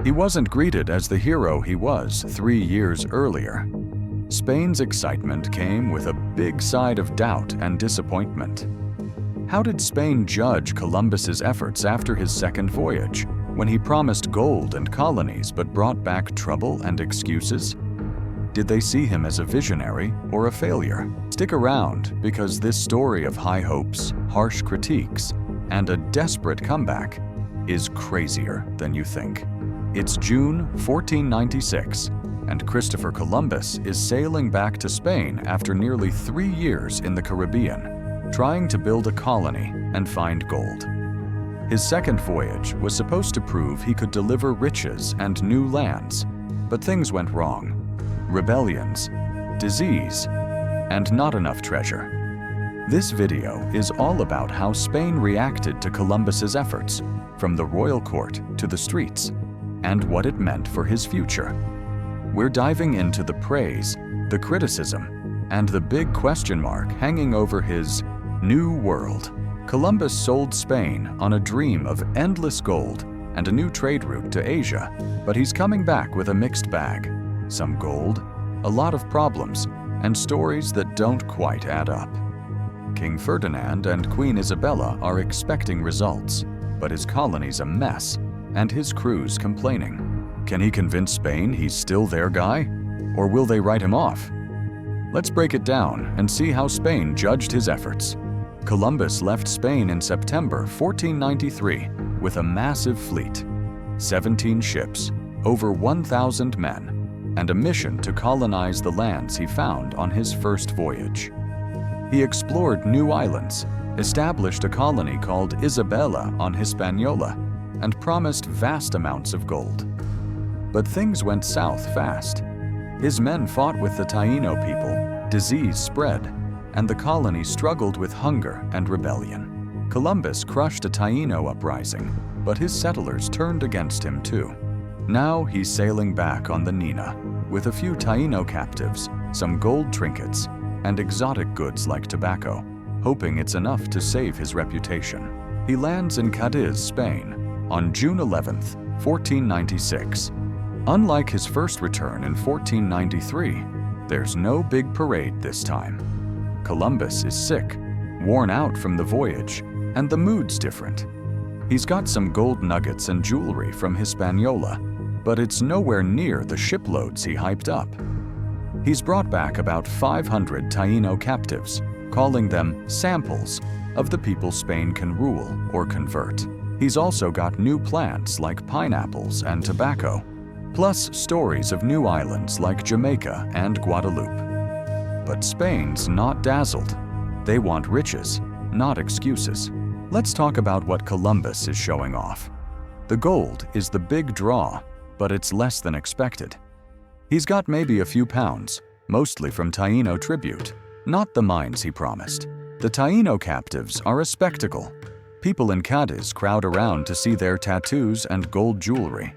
He wasn't greeted as the hero he was 3 years earlier. Spain's excitement came with a big side of doubt and disappointment. How did Spain judge Columbus's efforts after his second voyage, when he promised gold and colonies but brought back trouble and excuses? Did they see him as a visionary or a failure? Stick around, because this story of high hopes, harsh critiques, and a desperate comeback is crazier than you think. It's June 1496, and Christopher Columbus is sailing back to Spain after nearly 3 years in the Caribbean, trying to build a colony and find gold. His second voyage was supposed to prove he could deliver riches and new lands, but things went wrong. Rebellions, disease, and not enough treasure. This video is all about how Spain reacted to Columbus's efforts, from the royal court to the streets, and what it meant for his future. We're diving into the praise, the criticism, and the big question mark hanging over his new world. Columbus sold Spain on a dream of endless gold and a new trade route to Asia, but he's coming back with a mixed bag. Some gold, a lot of problems, and stories that don't quite add up. King Ferdinand and Queen Isabella are expecting results, but his colony's a mess, and his crew's complaining. Can he convince Spain he's still their guy? Or will they write him off? Let's break it down and see how Spain judged his efforts. Columbus left Spain in September 1493 with a massive fleet, 17 ships, over 1,000 men, and a mission to colonize the lands he found on his first voyage. He explored new islands, established a colony called Isabela on Hispaniola, and promised vast amounts of gold. But things went south fast. His men fought with the Taino people, disease spread, and the colony struggled with hunger and rebellion. Columbus crushed a Taino uprising, but his settlers turned against him too. Now he's sailing back on the Nina, with a few Taino captives, some gold trinkets, and exotic goods like tobacco, hoping it's enough to save his reputation. He lands in Cadiz, Spain, on June 11th, 1496. Unlike his first return in 1493, there's no big parade this time. Columbus is sick, worn out from the voyage, and the mood's different. He's got some gold nuggets and jewelry from Hispaniola, but it's nowhere near the shiploads he hyped up. He's brought back about 500 Taino captives, calling them samples of the people Spain can rule or convert. He's also got new plants like pineapples and tobacco, plus stories of new islands like Jamaica and Guadeloupe. But Spain's not dazzled. They want riches, not excuses. Let's talk about what Columbus is showing off. The gold is the big draw, but it's less than expected. He's got maybe a few pounds, mostly from Taino tribute, not the mines he promised. The Taino captives are a spectacle. People in Cadiz crowd around to see their tattoos and gold jewelry.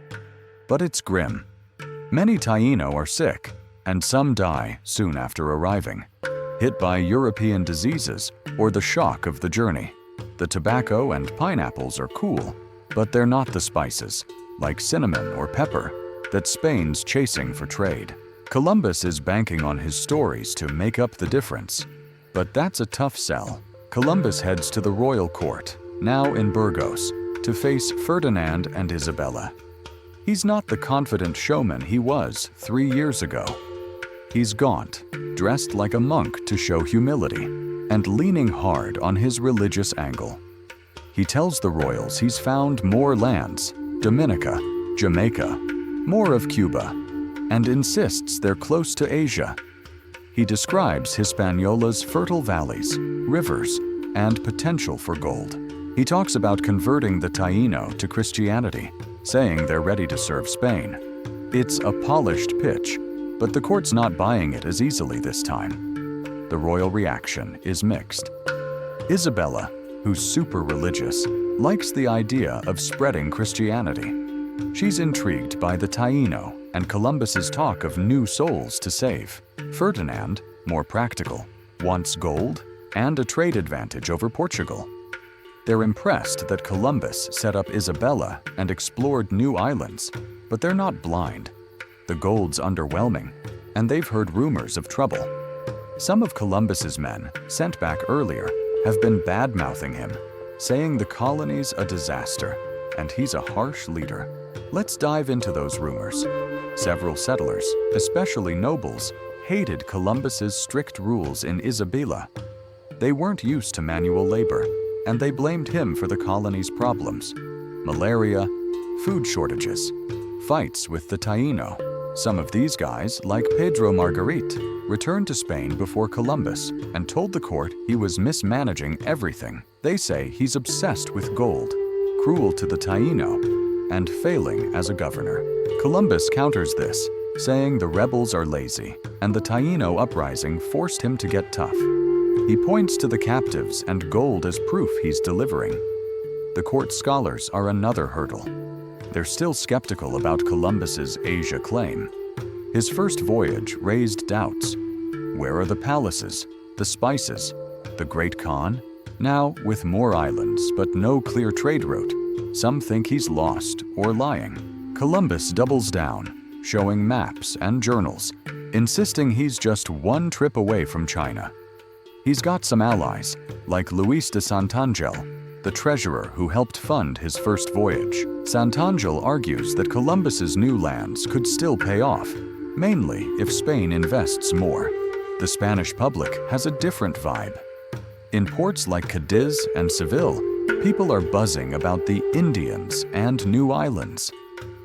But it's grim. Many Taino are sick, and some die soon after arriving, hit by European diseases or the shock of the journey. The tobacco and pineapples are cool, but they're not the spices, like cinnamon or pepper, that Spain's chasing for trade. Columbus is banking on his stories to make up the difference, but that's a tough sell. Columbus heads to the royal court, now in Burgos, to face Ferdinand and Isabella. He's not the confident showman he was 3 years ago. He's gaunt, dressed like a monk to show humility, and leaning hard on his religious angle. He tells the royals he's found more lands, Dominica, Jamaica, more of Cuba, and insists they're close to Asia. He describes Hispaniola's fertile valleys, rivers, and potential for gold. He talks about converting the Taino to Christianity, saying they're ready to serve Spain. It's a polished pitch, but the court's not buying it as easily this time. The royal reaction is mixed. Isabella, who's super religious, likes the idea of spreading Christianity. She's intrigued by the Taino and Columbus's talk of new souls to save. Ferdinand, more practical, wants gold and a trade advantage over Portugal. They're impressed that Columbus set up Isabella and explored new islands, But they're not blind. The gold's underwhelming, and they've heard rumors of trouble. Some of Columbus's men, sent back earlier, have been bad-mouthing him, saying the colony's a disaster, and he's a harsh leader. Let's dive into those rumors. Several settlers, especially nobles, hated Columbus's strict rules in Isabela. They weren't used to manual labor, and they blamed him for the colony's problems: malaria, food shortages, fights with the Taino. Some of these guys, like Pedro Margarit, returned to Spain before Columbus and told the court he was mismanaging everything. They say he's obsessed with gold, cruel to the Taino, and failing as a governor. Columbus counters this, saying the rebels are lazy, and the Taino uprising forced him to get tough. He points to the captives and gold as proof he's delivering. The court scholars are another hurdle. They're still skeptical about Columbus's Asia claim. His first voyage raised doubts. Where are the palaces, the spices, the Great Khan? Now, with more islands but no clear trade route, some think he's lost or lying. Columbus doubles down, showing maps and journals, insisting he's just one trip away from China. He's got some allies, like Luis de Santangel, the treasurer who helped fund his first voyage. Santangel argues that Columbus's new lands could still pay off, mainly if Spain invests more. The Spanish public has a different vibe. In ports like Cadiz and Seville, people are buzzing about the Indians and new islands.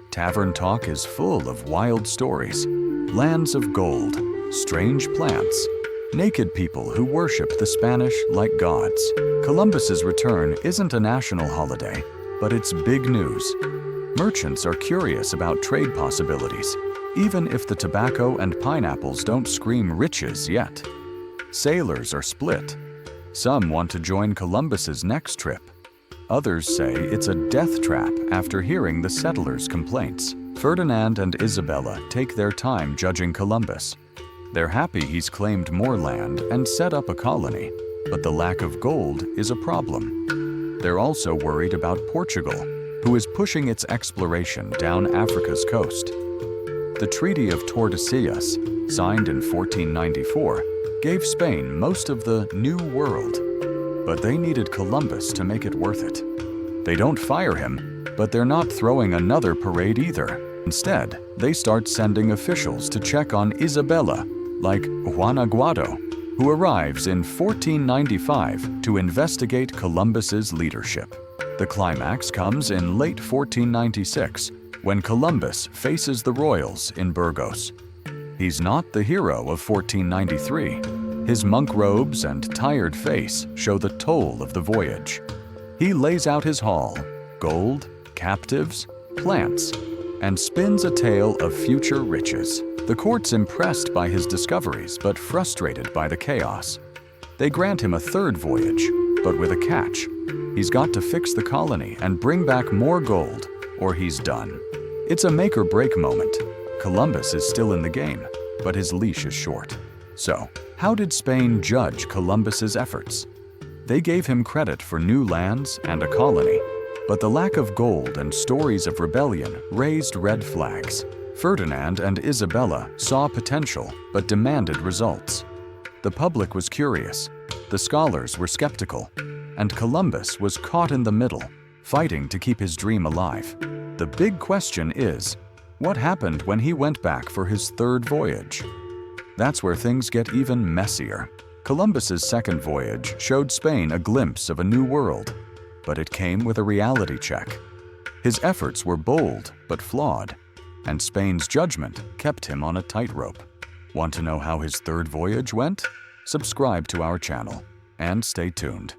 Tavern talk is full of wild stories: lands of gold, strange plants, naked people who worship the Spanish like gods. Columbus's return isn't a national holiday, but it's big news. Merchants are curious about trade possibilities, even if the tobacco and pineapples don't scream riches yet. Sailors are split. Some want to join Columbus's next trip. Others say it's a death trap after hearing the settlers' complaints. Ferdinand and Isabella take their time judging Columbus. They're happy he's claimed more land and set up a colony, but the lack of gold is a problem. They're also worried about Portugal, who is pushing its exploration down Africa's coast. The Treaty of Tordesillas, signed in 1494, gave Spain most of the New World, but they needed Columbus to make it worth it. They don't fire him, but they're not throwing another parade either. Instead, they start sending officials to check on Isabella, like Juan Aguado, who arrives in 1495 to investigate Columbus's leadership. The climax comes in late 1496, when Columbus faces the royals in Burgos. He's not the hero of 1493. His monk robes and tired face show the toll of the voyage. He lays out his haul: gold, captives, plants, and spins a tale of future riches. The court's impressed by his discoveries, but frustrated by the chaos. They grant him a third voyage, but with a catch. He's got to fix the colony and bring back more gold, or he's done. It's a make-or-break moment. Columbus is still in the game, but his leash is short. So, how did Spain judge Columbus's efforts? They gave him credit for new lands and a colony, but the lack of gold and stories of rebellion raised red flags. Ferdinand and Isabella saw potential but demanded results. The public was curious, the scholars were skeptical, and Columbus was caught in the middle, fighting to keep his dream alive. The big question is, what happened when he went back for his third voyage? That's where things get even messier. Columbus's second voyage showed Spain a glimpse of a new world, but it came with a reality check. His efforts were bold but flawed, and Spain's judgment kept him on a tightrope. Want to know how his third voyage went? Subscribe to our channel and stay tuned.